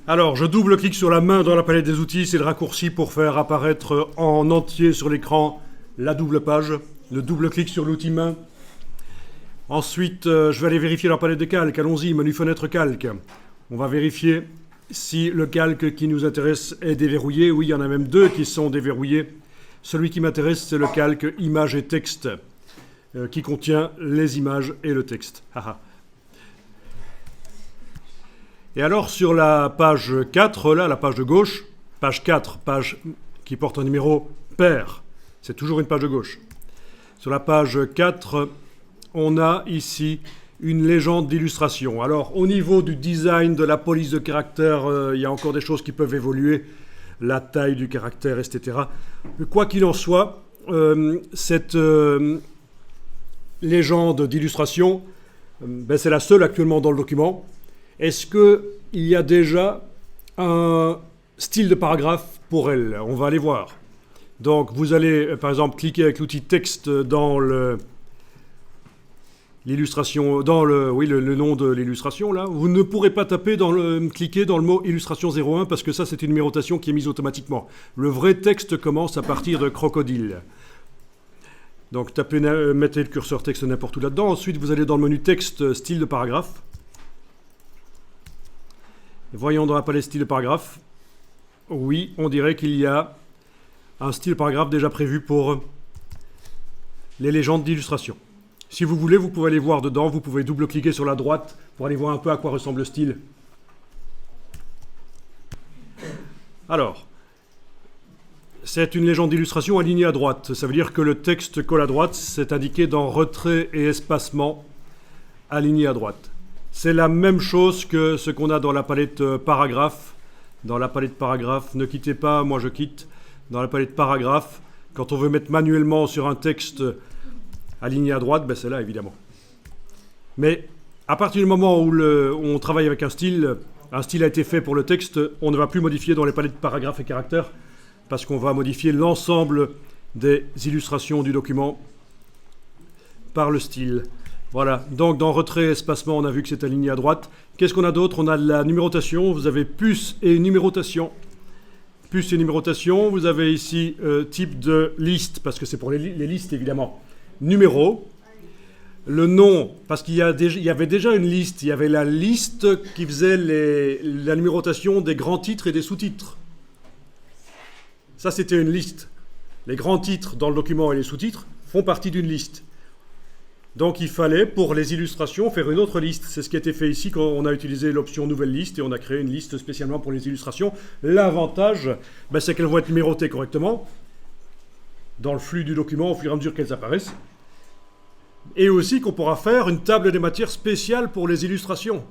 Alors, je double-clique sur la main dans la palette des outils, c'est le raccourci pour faire apparaître en entier sur l'écran la double page. Le double-clic sur l'outil main. Ensuite, je vais aller vérifier la palette de calque. Allons-y, menu fenêtre calque. On va vérifier si le calque qui nous intéresse est déverrouillé. Oui, il y en a même deux qui sont déverrouillés. Celui qui m'intéresse, c'est le calque images et texte, qui contient les images et le texte. Et alors, sur la page 4, là, la page de gauche, page 4, page qui porte un numéro pair, c'est toujours une page de gauche. Sur la page 4, on a ici une légende d'illustration. Alors, au niveau du design, de la police de caractère, il y a encore des choses qui peuvent évoluer, la taille du caractère, etc. Quoi qu'il en soit, cette légende d'illustration, c'est la seule actuellement dans le document. Est-ce qu'il y a déjà un style de paragraphe pour elle? On va aller voir. Donc, vous allez, par exemple, cliquer avec l'outil texte dans l'illustration, dans le nom de l'illustration, là. Vous ne pourrez pas cliquer dans le mot illustration 01 parce que ça, c'est une numérotation qui est mise automatiquement. Le vrai texte commence à partir de crocodile. Donc, mettez le curseur texte n'importe où là-dedans. Ensuite, vous allez dans le menu texte, style de paragraphe. Voyons dans la palette style de paragraphe. Oui, on dirait qu'il y a un style de paragraphe déjà prévu pour les légendes d'illustration. Si vous voulez, vous pouvez aller voir dedans. Vous pouvez double-cliquer sur la droite pour aller voir un peu à quoi ressemble le style. Alors, c'est une légende d'illustration alignée à droite. Ça veut dire que le texte colle à droite. C'est indiqué dans retrait et espacement aligné à droite. C'est la même chose que ce qu'on a dans la palette paragraphe. Dans la palette paragraphe, ne quittez pas, moi je quitte. Dans la palette paragraphe, quand on veut mettre manuellement sur un texte aligné à droite, c'est là évidemment. Mais à partir du moment où on travaille avec un style a été fait pour le texte, on ne va plus modifier dans les palettes paragraphes et caractères parce qu'on va modifier l'ensemble des illustrations du document par le style. Voilà, donc dans retrait et espacement, on a vu que c'est aligné à droite. Qu'est-ce qu'on a d'autre? On a la numérotation, vous avez puce et numérotation. Puce et numérotation, vous avez ici type de liste, parce que c'est pour les listes évidemment. Numéro, le nom, parce qu'il y avait déjà une liste, il y avait la liste qui faisait la numérotation des grands titres et des sous-titres. Ça c'était une liste. Les grands titres dans le document et les sous-titres font partie d'une liste. Donc il fallait, pour les illustrations, faire une autre liste. C'est ce qui a été fait ici quand on a utilisé l'option nouvelle liste et on a créé une liste spécialement pour les illustrations. L'avantage, c'est qu'elles vont être numérotées correctement dans le flux du document au fur et à mesure qu'elles apparaissent. Et aussi qu'on pourra faire une table des matières spéciale pour les illustrations.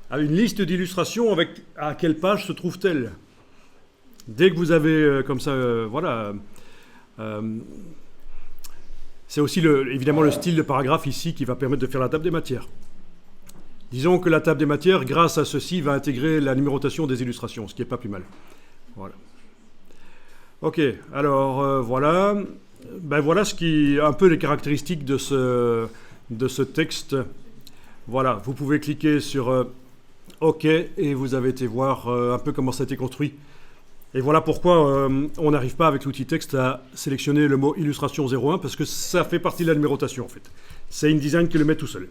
Une liste d'illustrations avec à quelle page se trouve-t-elle. Dès que vous avez comme ça, c'est aussi évidemment le style de paragraphe ici qui va permettre de faire la table des matières. Disons que la table des matières, grâce à ceci, va intégrer la numérotation des illustrations, ce qui n'est pas plus mal. Voilà. Ok, alors voilà. Voilà un peu les caractéristiques de ce texte. Voilà, vous pouvez cliquer sur OK et vous avez été voir un peu comment ça a été construit. Et voilà pourquoi on n'arrive pas avec l'outil texte à sélectionner le mot illustration 01 parce que ça fait partie de la numérotation en fait. C'est InDesign qui le met tout seul.